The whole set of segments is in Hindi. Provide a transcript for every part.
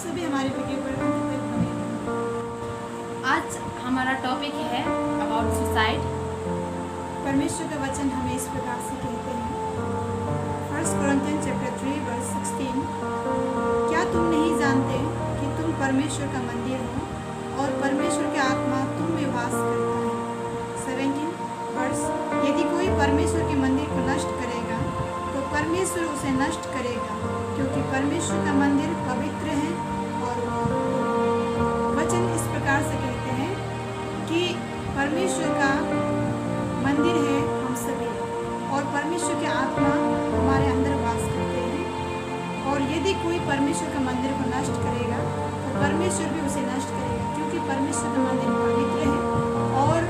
सभी हमारे वीडियो पर अंत तक बने रहें। आज हमारा टॉपिक है अबाउट सुसाइड। परमेश्वर का वचन हमें इस प्रकार से कहते हैं, 1 Corinthians chapter 3 verse 16, क्या तुम नहीं जानते कि तुम परमेश्वर का मंदिर हो और परमेश्वर की आत्मा तुम में वास करता है। 17 वर्ष, यदि कोई परमेश्वर के मंदिर को नष्ट करेगा तो परमेश्वर उसे नष्ट करेगा, क्योंकि परमेश्वर का मंदिर पवित्र है। और वचन इस प्रकार से कहते हैं कि परमेश्वर का मंदिर है हम सभी, और परमेश्वर की आत्मा हमारे अंदर वास करते हैं। और यदि कोई परमेश्वर का मंदिर को नष्ट करेगा तो परमेश्वर भी उसे नष्ट करेगा, क्योंकि परमेश्वर का मंदिर पवित्र है और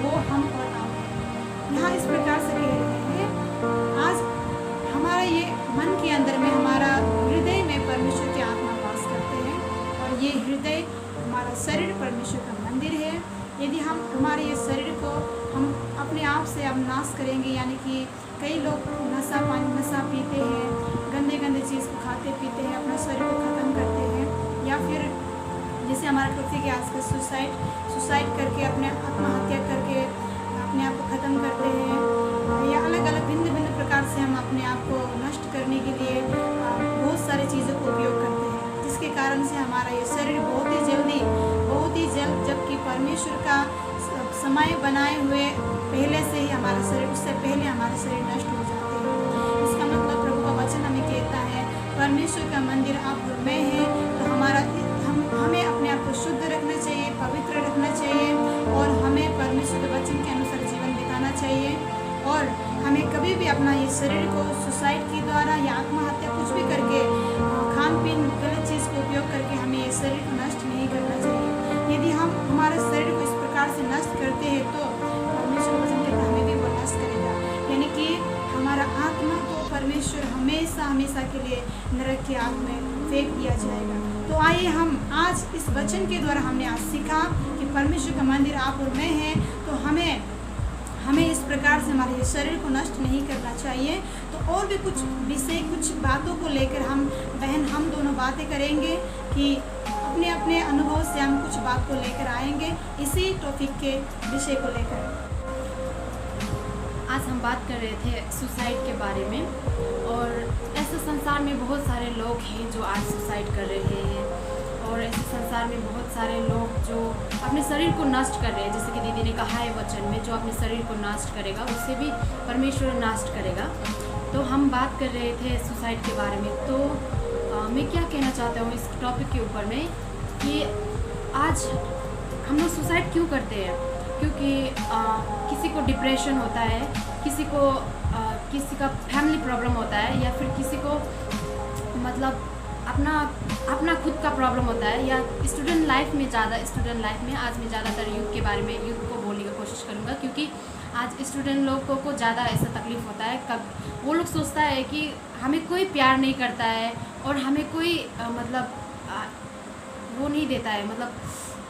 वो हम और आप हैं। यहाँ इस प्रकार से कह रहे हैं, आज हमारा ये मन के अंदर में, हमारा हृदय में परमेश्वर की आत्मा वास करते हैं, और ये हृदय हमारा शरीर परमेश्वर का मंदिर है। यदि हम हमारे ये शरीर को हम अपने आप से अब नाश करेंगे, यानी कि कई लोग नशा पीते हैं, गंदे गंदे चीज़ को खाते पीते हैं, अपना शरीर को ख़त्म करते हैं, या फिर जैसे हमारे टॉपिक के आजकल सुसाइड करके अपने आत्महत्या करके अपने आप को ख़त्म करते हैं, या अलग अलग भिन्न प्रकार से हम अपने आप को नष्ट करने के लिए बहुत सारी चीज़ों को उपयोग करते हैं, जिसके कारण से हमारा ये शरीर बहुत ही जल्द, जबकि परमेश्वर का समय बनाए हुए पहले से ही हमारा शरीर, उससे पहले हमारे शरीर नष्ट हो जाते हैं। इसका मतलब प्रभु का वचन हमें कहता है, परमेश्वर का मंदिर आप और मैं है, तो हमें अपने आप को शुद्ध रखना चाहिए, पवित्र रखना चाहिए, और हमें परमेश्वर के वचन के अनुसार जीवन बिताना चाहिए। और हमें कभी भी अपना ये शरीर को सुसाइड के द्वारा या आत्महत्या कुछ भी करके, खान पीन गलत चीज़ को उपयोग करके हमें ये शरीर को नष्ट नहीं करना चाहिए। यदि हम हमारे शरीर को इस प्रकार से नष्ट करते हैं तो परमेश्वर वचन कहता है हमें भी वो नष्ट करेगा, यानी कि हमारा आत्मा को परमेश्वर हमेशा के लिए नरक की आग में फेंक दिया जाएगा। तो आइए हम आज इस वचन के द्वारा हमने आज सीखा कि परमेश्वर का मंदिर आप और मैं हैं, तो हमें इस प्रकार से हमारे शरीर को नष्ट नहीं करना चाहिए। तो और भी कुछ विषय, कुछ बातों को लेकर हम दोनों बातें करेंगे कि अपने अपने अनुभव से हम कुछ बात को लेकर आएंगे इसी टॉपिक के विषय को लेकर। आज हम बात कर रहे थे सुसाइड के बारे में, और ऐसे संसार में बहुत सारे लोग हैं जो आज सुसाइड कर रहे हैं, और ऐसे संसार में बहुत सारे लोग जो अपने शरीर को नष्ट कर रहे हैं, जैसे कि दीदी ने कहा है वचन में, जो अपने शरीर को नष्ट करेगा उसे भी परमेश्वर नष्ट करेगा। तो हम बात कर रहे थे सुसाइड के बारे में। तो मैं क्या कहना चाहता हूँ इस टॉपिक के ऊपर में, कि आज हम लोग सुसाइड क्यों करते हैं? क्योंकि किसी को डिप्रेशन होता है, किसी का फैमिली प्रॉब्लम होता है, या फिर किसी को मतलब अपना खुद का प्रॉब्लम होता है, या स्टूडेंट लाइफ में आज मैं ज़्यादातर यूथ के बारे में यूथ को बोलने की कोशिश करूँगा, क्योंकि आज स्टूडेंट लोगों को ज़्यादा ऐसा तकलीफ़ होता है। वो लोग सोचता है कि हमें कोई प्यार नहीं करता है, और हमें कोई वो नहीं देता है, मतलब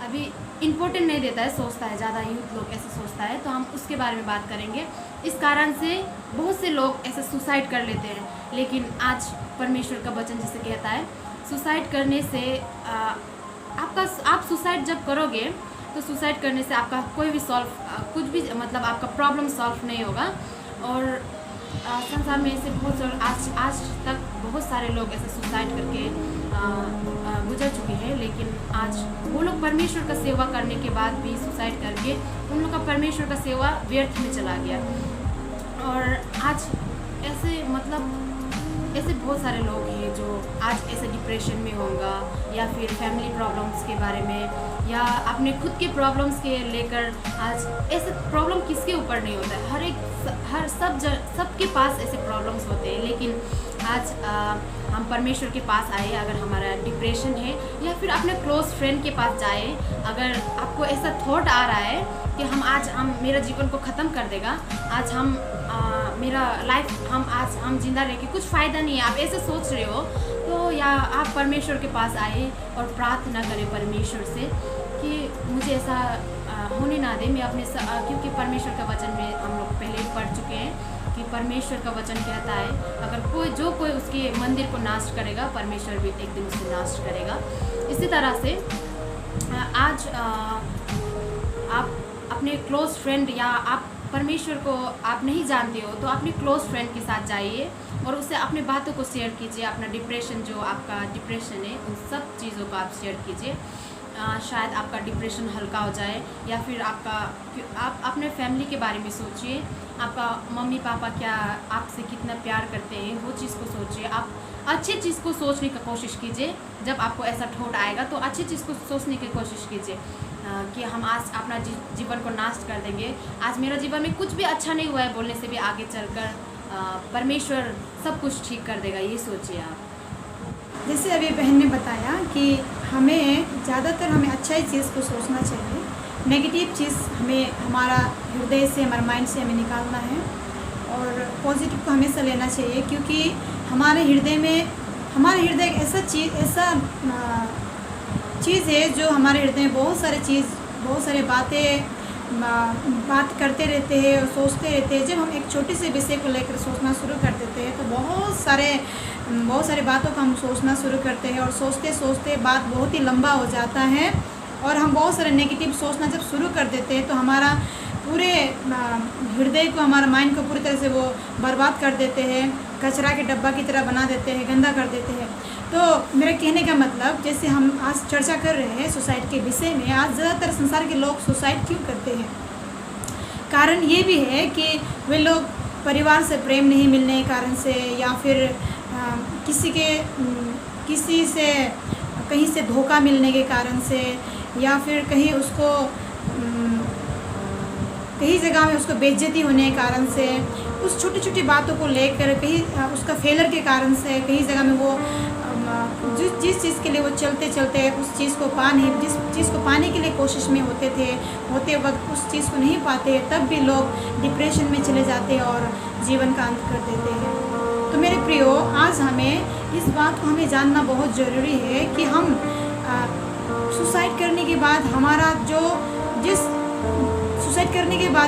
अभी इम्पोर्टेंट नहीं देता है, सोचता है ज़्यादा यूथ लोग ऐसे सोचता है। तो हम उसके बारे में बात करेंगे। इस कारण से बहुत से लोग ऐसे सुसाइड कर लेते हैं, लेकिन आज परमेश्वर का वचन जैसे कहता है, सुसाइड करने से आप सुसाइड जब करोगे तो सुसाइड करने से आपका कोई भी कुछ भी मतलब आपका प्रॉब्लम सॉल्व नहीं होगा। और संसार में ऐसे बहुत सारे आज तक बहुत सारे लोग ऐसे सुसाइड करके गुजर चुके हैं, लेकिन आज वो लोग परमेश्वर का सेवा करने के बाद भी सुसाइड करके उन लोग का परमेश्वर का सेवा व्यर्थ में चला गया। और आज ऐसे बहुत सारे लोग हैं जो आज ऐसे डिप्रेशन में होगा, या फिर फैमिली प्रॉब्लम्स के बारे में, या अपने खुद के प्रॉब्लम्स के लेकर। आज ऐसे प्रॉब्लम किसके ऊपर नहीं होता है, सबके पास ऐसे प्रॉब्लम्स होते हैं। लेकिन आज हम परमेश्वर के पास आए, अगर हमारा डिप्रेशन है, या फिर अपने क्लोज फ्रेंड के पास जाए, अगर आपको ऐसा थॉट आ रहा है कि हम मेरा जीवन को ख़त्म कर देगा, आज मेरा लाइफ हम जिंदा रह के कुछ फ़ायदा नहीं है, आप ऐसे सोच रहे हो, तो या आप परमेश्वर के पास आए और प्रार्थना करें परमेश्वर से कि मुझे ऐसा होने ना दे, मैं क्योंकि परमेश्वर का वचन में हम लोग पहले ही पढ़ चुके हैं कि परमेश्वर का वचन कहता है अगर जो कोई उसके मंदिर को नाश करेगा, परमेश्वर भी एक दिन उसे नाश करेगा। इसी तरह से आज आप अपने क्लोज फ्रेंड या आप परमेश्वर को आप नहीं जानते हो तो अपने क्लोज फ्रेंड के साथ जाइए और उससे अपने बातों को शेयर कीजिए। अपना डिप्रेशन, जो आपका डिप्रेशन है, उन सब चीज़ों को आप शेयर कीजिए। शायद आपका डिप्रेशन हल्का हो जाए। या फिर आप अपने फैमिली के बारे में सोचिए। आपका मम्मी पापा क्या आपसे कितना प्यार करते हैं, वो चीज़ को सोचिए। आप अच्छी चीज़ को सोचने की कोशिश कीजिए। जब आपको ऐसा थॉट आएगा तो अच्छी चीज़ को सोचने की कोशिश कीजिए कि हम आज अपना जीवन को नाश कर देंगे। आज मेरा जीवन में कुछ भी अच्छा नहीं हुआ है बोलने से भी आगे चलकर परमेश्वर सब कुछ ठीक कर देगा, ये सोचिए आप। जैसे अभी बहन ने बताया कि ज़्यादातर हमें अच्छा ही चीज़ को सोचना चाहिए। नेगेटिव चीज़ हमें हमारा हृदय से, हमारे माइंड से हमें निकालना है और पॉजिटिव को हमेशा लेना चाहिए, क्योंकि हमारे हृदय एक ऐसा चीज़ है जो हमारे हृदय में बहुत सारे बात करते रहते हैं और सोचते रहते हैं। जब हम एक छोटे से विषय को लेकर सोचना शुरू कर देते हैं तो बहुत सारे बातों को हम सोचना शुरू करते हैं और सोचते सोचते बात बहुत ही लंबा हो जाता है और हम बहुत सारे नेगेटिव सोचना जब शुरू कर देते हैं तो हमारा पूरे हृदय को, हमारा माइंड को पूरी तरह से वो बर्बाद कर देते हैं, कचरा के डब्बा की तरह बना देते हैं, गंदा कर देते हैं। तो मेरा कहने का मतलब, जैसे हम आज चर्चा कर रहे हैं सुसाइड के विषय में, आज ज़्यादातर संसार के लोग सुसाइड क्यों करते हैं? कारण ये भी है कि वे लोग परिवार से प्रेम नहीं मिलने के कारण से, या फिर किसी से कहीं से धोखा मिलने के कारण से, या फिर कहीं जगह में उसको बेइज्जती होने के कारण से, उस छोटी छोटी बातों को लेकर कहीं उसका फेलर के कारण से, कहीं जगह में वो जिस चीज़ के लिए वो चलते उस चीज़ को जिस चीज़ को पाने के लिए कोशिश में होते वक्त उस चीज़ को नहीं पाते, तब भी लोग डिप्रेशन में चले जाते हैं और जीवन का अंत कर देते हैं। तो मेरे प्रियो, आज हमें इस बात को हमें जानना बहुत ज़रूरी है कि हम सुसाइड करने के बाद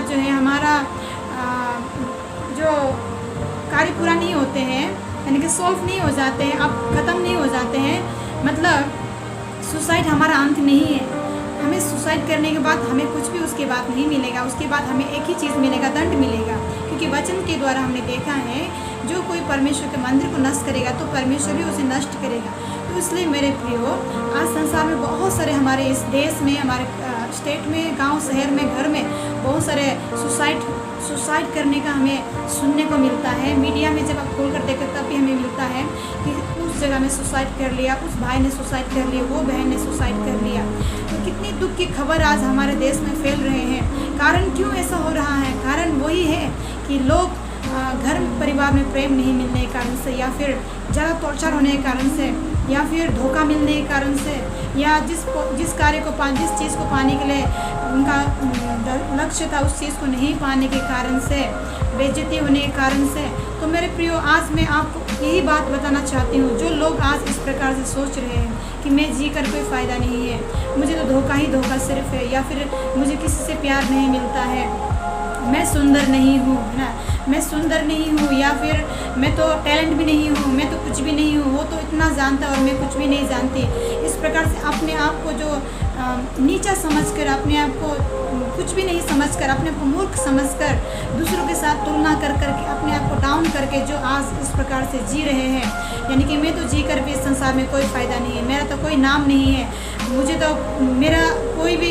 जो है हमारा जो कार्य पूरा नहीं होते हैं, यानी कि सॉल्व नहीं हो जाते हैं, अब ख़त्म नहीं हो जाते हैं, मतलब सुसाइड हमारा अंत नहीं है। हमें सुसाइड करने के बाद हमें कुछ भी उसके बाद नहीं मिलेगा। उसके बाद हमें एक ही चीज़ मिलेगा, दंड मिलेगा, क्योंकि वचन के द्वारा हमने देखा है जो कोई परमेश्वर के मंदिर को नष्ट करेगा तो परमेश्वर भी उसे नष्ट करेगा। तो इसलिए मेरे प्रियो, आज संसार में बहुत सारे, हमारे इस देश में, हमारे स्टेट में, गांव शहर में, घर में बहुत सारे सुसाइड करने का हमें सुनने को मिलता है। मीडिया में जब आप खोल कर देखते तब भी हमें मिलता है कि उस जगह में सुसाइड कर लिया, उस भाई ने सुसाइड कर लिया, वो बहन ने सुसाइड कर लिया। तो कितनी दुख की खबर आज हमारे देश में फैल रहे हैं। कारण क्यों ऐसा हो रहा है? कारण वही है कि लोग घर परिवार में प्रेम नहीं मिलने के कारण से, या फिर ज़्यादा टॉर्चर होने के कारण से, या फिर धोखा मिलने के कारण से, या जिस चीज़ को पाने के लिए उनका लक्ष्य था उस चीज़ को नहीं पाने के कारण से, बेइज्जती होने के कारण से। तो मेरे प्रियो, आज मैं आपको यही बात बताना चाहती हूँ, जो लोग आज इस प्रकार से सोच रहे हैं कि मैं जी कर कोई फ़ायदा नहीं है, मुझे तो धोखा ही धोखा सिर्फ है, या फिर मुझे किसी से प्यार नहीं मिलता है, मैं सुंदर नहीं हूँ, है ना, मैं सुंदर नहीं हूँ, या फिर मैं तो टैलेंट भी नहीं हूँ, मैं तो कुछ भी नहीं हूँ, वो तो इतना जानता और मैं कुछ भी नहीं जानती। इस प्रकार से अपने आप को जो नीचा समझकर, अपने आप को कुछ भी नहीं समझकर, अपने को मूर्ख समझकर, दूसरों के साथ तुलना कर करके अपने आप को डाउन करके जो आज इस प्रकार से जी रहे हैं, यानी कि मैं तो जी कर भी इस संसार में कोई फ़ायदा नहीं है, मेरा तो कोई नाम नहीं है, मुझे तो मेरा कोई भी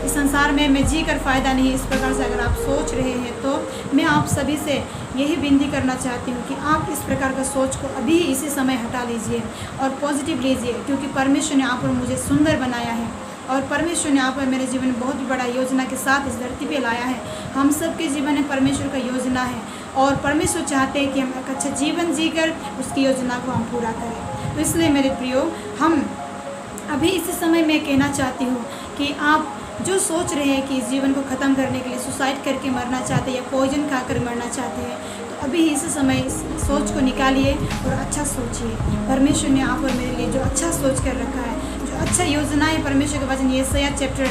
इस संसार में मैं जी कर फ़ायदा नहीं। इस प्रकार से अगर आप सोच रहे हैं तो मैं आप सभी से यही विनती करना चाहती हूँ कि आप इस प्रकार का सोच को अभी इसी समय हटा लीजिए और पॉजिटिव लीजिए, क्योंकि परमेश्वर ने आप और मुझे सुंदर बनाया है और परमेश्वर ने आप और मेरे जीवन में बहुत बड़ा योजना के साथ इस धरती पे लाया है। हम सब के जीवन में परमेश्वर का योजना है और परमेश्वर चाहते हैं कि हम एक अच्छा जीवन जीकर उसकी योजना को हम पूरा करें। तो इसलिए मेरे प्रियो, हम अभी इसी समय मैं कहना चाहती हूँ कि आप जो सोच रहे हैं कि इस जीवन को ख़त्म करने के लिए सुसाइड करके मरना चाहते हैं या पॉइजन खाकर मरना चाहते हैं, तो अभी इसी समय इस सोच को निकालिए और अच्छा सोचिए। परमेश्वर ने आप और मेरे लिए जो अच्छा सोच कर रखा है, जो अच्छा अच्छा योजना है। परमेश्वर का वचन यशायाह चैप्टर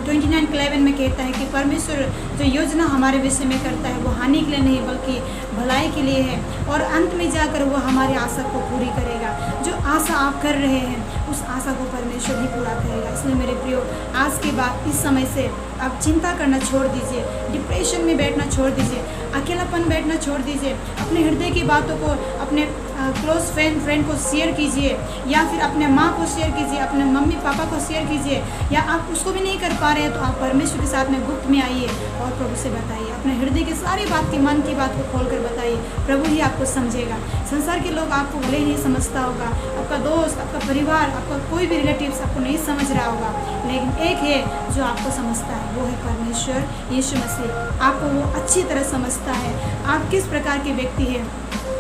29:11 में कहता है कि परमेश्वर जो योजना हमारे विषय में करता है वो हानि के लिए नहीं बल्कि भलाई के लिए है, और अंत में जाकर वो हमारी आशा को पूरी करेगा। जो आशा आप कर रहे हैं उस आशा को परमेश्वर ही पूरा करेगा। इसलिए मेरे प्रियो, आज के बाद इस समय से आप चिंता करना छोड़ दीजिए, डिप्रेशन में बैठना छोड़ दीजिए, अकेलापन बैठना छोड़ दीजिए। अपने हृदय की बातों को अपने क्लोज फ्रेंड को शेयर कीजिए, या फिर अपने माँ को शेयर कीजिए, अपने मम्मी पापा को शेयर कीजिए, या आप उसको भी नहीं कर पा रहे हैं तो आप परमेश्वर के साथ में गुप्त में आइए और प्रभु से बताइए। अपने हृदय की सारी बात की, मन की बात को खोल कर बताइए, प्रभु ही आपको समझेगा। संसार के लोग आपको भले ही नहीं समझता होगा, आपका दोस्त, आपका परिवार, आपका कोई भी रिलेटिव्स आपको नहीं समझ रहा होगा, लेकिन एक है जो आपको समझता है, वो है परमेश्वर यीशु मसीह। आपको वो अच्छी तरह समझता है, आप किस प्रकार के व्यक्ति हैं,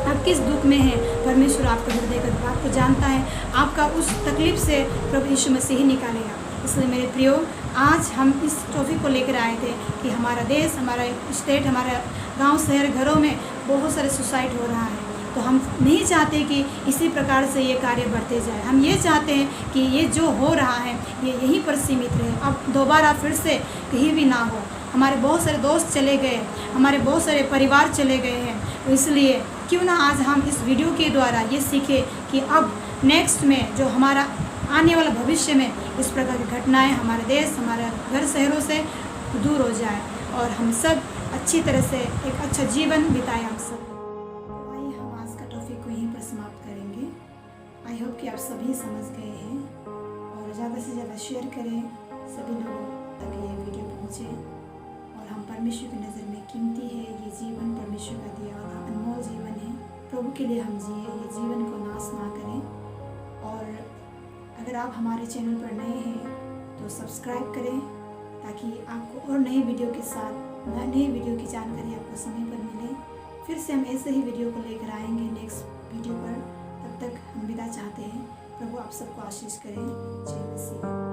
आप किस दुख में हैं। परमेश्वर आपके हृदय का दुख आपको जानता है, आपका उस तकलीफ से प्रभु यीशु मसीह ही निकालेगा। इसलिए मेरे प्रियो, आज हम इस टॉपिक को लेकर आए थे कि हमारा देश, हमारा स्टेट, हमारा गांव, शहर, घरों में बहुत सारे सुसाइड हो रहा है। तो हम नहीं चाहते कि इसी प्रकार से ये कार्य बढ़ते जाए। हम ये चाहते हैं कि ये जो हो रहा है ये यहीं पर सीमित रहे, अब दोबारा फिर से कहीं भी ना हो। हमारे बहुत सारे दोस्त चले गए, हमारे बहुत सारे परिवार चले गए हैं, तो इसलिए क्यों ना आज हम इस वीडियो के द्वारा ये सीखें कि अब नेक्स्ट में जो हमारा आने वाला भविष्य में इस प्रकार की घटनाएं हमारे देश, हमारे घर, शहरों से दूर हो जाए और हम सब अच्छी तरह से एक अच्छा जीवन बिताएं। हम सब आइए हम आज का टॉपिक को यहीं पर समाप्त करेंगे। आई होप कि आप सभी समझ गए हैं, और ज़्यादा से ज़्यादा शेयर करें सभी लोगों तक ये वीडियो पहुँचे। और हम परमेश्वर की नज़र में कीमती है, ये जीवन परमेश्वर का दिया हुआ अनमोल जीवन है। प्रभु के लिए हम जिए, ये जीवन को नाश ना करें। और अगर आप हमारे चैनल पर नए हैं तो सब्सक्राइब करें, ताकि आपको और नई वीडियो के साथ नई वीडियो की जानकारी आपको समय पर मिले। फिर से हम ऐसे ही वीडियो को लेकर आएंगे नेक्स्ट वीडियो पर। तब तक हम विदा चाहते हैं। प्रभु आप सबको आशीष करें। जय मसीह।